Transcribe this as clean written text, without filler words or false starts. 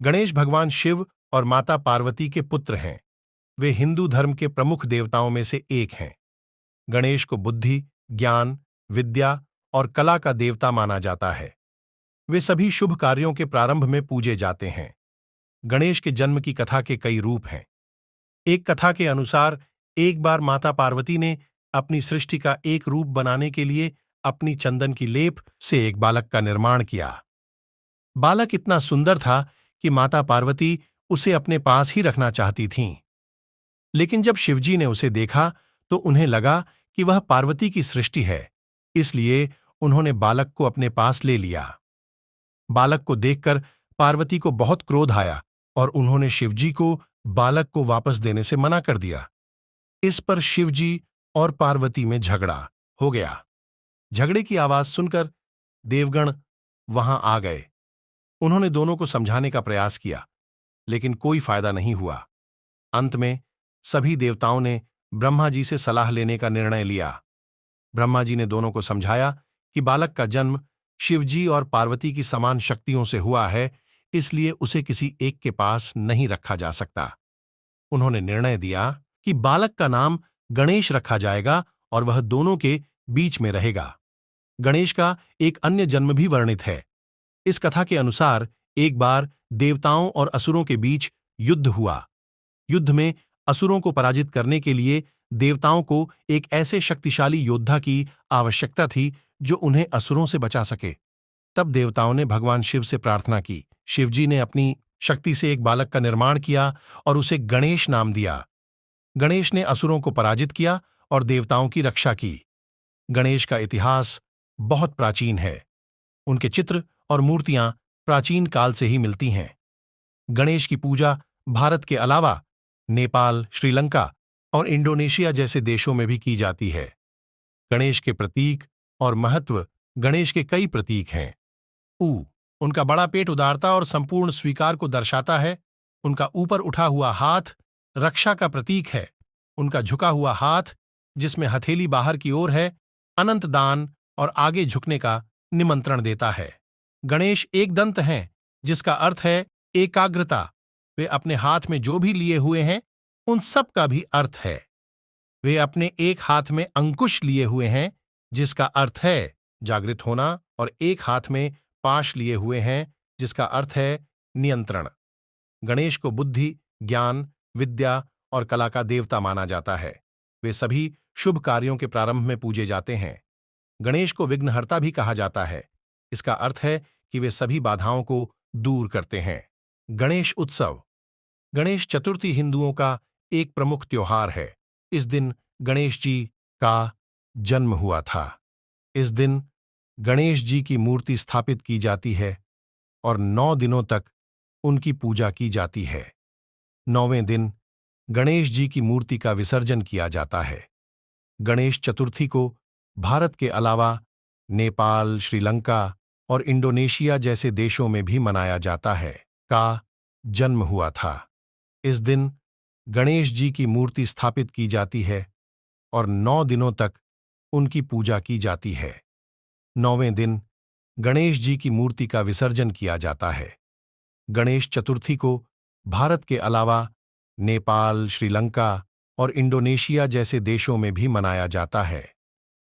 गणेश भगवान शिव और माता पार्वती के पुत्र हैं। वे हिंदू धर्म के प्रमुख देवताओं में से एक हैं। गणेश को बुद्धि, ज्ञान, विद्या और कला का देवता माना जाता है। वे सभी शुभ कार्यों के प्रारंभ में पूजे जाते हैं। गणेश के जन्म की कथा के कई रूप हैं। एक कथा के अनुसार एक बार माता पार्वती ने अपनी सृष्टि का एक रूप बनाने के लिए अपनी चंदन की लेप से एक बालक का निर्माण किया। बालक इतना सुंदर था कि माता पार्वती उसे अपने पास ही रखना चाहती थीं। लेकिन जब शिवजी ने उसे देखा तो उन्हें लगा कि वह पार्वती की सृष्टि है, इसलिए उन्होंने बालक को अपने पास ले लिया। बालक को देखकर पार्वती को बहुत क्रोध आया और उन्होंने शिवजी को बालक को वापस देने से मना कर दिया। इस पर शिवजी और पार्वती में झगड़ा हो गया। झगड़े की आवाज सुनकर देवगण वहां आ गए। उन्होंने दोनों को समझाने का प्रयास किया, लेकिन कोई फायदा नहीं हुआ। अंत में सभी देवताओं ने ब्रह्मा जी से सलाह लेने का निर्णय लिया। ब्रह्मा जी ने दोनों को समझाया कि बालक का जन्म शिवजी और पार्वती की समान शक्तियों से हुआ है, इसलिए उसे किसी एक के पास नहीं रखा जा सकता। उन्होंने निर्णय दिया कि बालक का नाम गणेश रखा जाएगा और वह दोनों के बीच में रहेगा। गणेश का एक अन्य जन्म भी वर्णित है। इस कथा के अनुसार एक बार देवताओं और असुरों के बीच युद्ध हुआ। युद्ध में असुरों को पराजित करने के लिए देवताओं को एक ऐसे शक्तिशाली योद्धा की आवश्यकता थी जो उन्हें असुरों से बचा सके। तब देवताओं ने भगवान शिव से प्रार्थना की। शिवजी ने अपनी शक्ति से एक बालक का निर्माण किया और उसे गणेश नाम दिया। गणेश ने असुरों को पराजित किया और देवताओं की रक्षा की। गणेश का इतिहास बहुत प्राचीन है। उनके चित्र और मूर्तियां प्राचीन काल से ही मिलती हैं। गणेश की पूजा भारत के अलावा नेपाल, श्रीलंका और इंडोनेशिया जैसे देशों में भी की जाती है। गणेश के प्रतीक और महत्व। गणेश के कई प्रतीक हैं। उनका बड़ा पेट उदारता और संपूर्ण स्वीकार को दर्शाता है। उनका ऊपर उठा हुआ हाथ रक्षा का प्रतीक है। उनका झुका हुआ हाथ, जिसमें हथेली बाहर की ओर है, अनंत दान और आगे झुकने का निमंत्रण देता है। गणेश एक दंत हैं, जिसका अर्थ है एकाग्रता। वे अपने हाथ में जो भी लिए हुए हैं, उन सब का भी अर्थ है। वे अपने एक हाथ में अंकुश लिए हुए हैं, जिसका अर्थ है जागृत होना, और एक हाथ में पाश लिए हुए हैं, जिसका अर्थ है नियंत्रण। गणेश को बुद्धि, ज्ञान, विद्या और कला का देवता माना जाता है। वे सभी शुभ कार्यों के प्रारंभ में पूजे जाते हैं। गणेश को विघ्नहर्ता भी कहा जाता है। इसका अर्थ है कि वे सभी बाधाओं को दूर करते हैं। गणेश उत्सव। गणेश चतुर्थी हिंदुओं का एक प्रमुख त्योहार है। इस दिन गणेश जी का जन्म हुआ था। इस दिन गणेश जी की मूर्ति स्थापित की जाती है और 9 दिनों तक उनकी पूजा की जाती है। 9वें दिन गणेश जी की मूर्ति का विसर्जन किया जाता है। गणेश चतुर्थी को भारत के अलावा नेपाल, श्रीलंका और इंडोनेशिया जैसे देशों में भी मनाया जाता है। का जन्म हुआ था। इस दिन गणेश जी की मूर्ति स्थापित की जाती है और 9 दिनों तक उनकी पूजा की जाती है। 9वें दिन गणेश जी की मूर्ति का विसर्जन किया जाता है। गणेश चतुर्थी को भारत के अलावा नेपाल, श्रीलंका और इंडोनेशिया जैसे देशों में भी मनाया जाता है।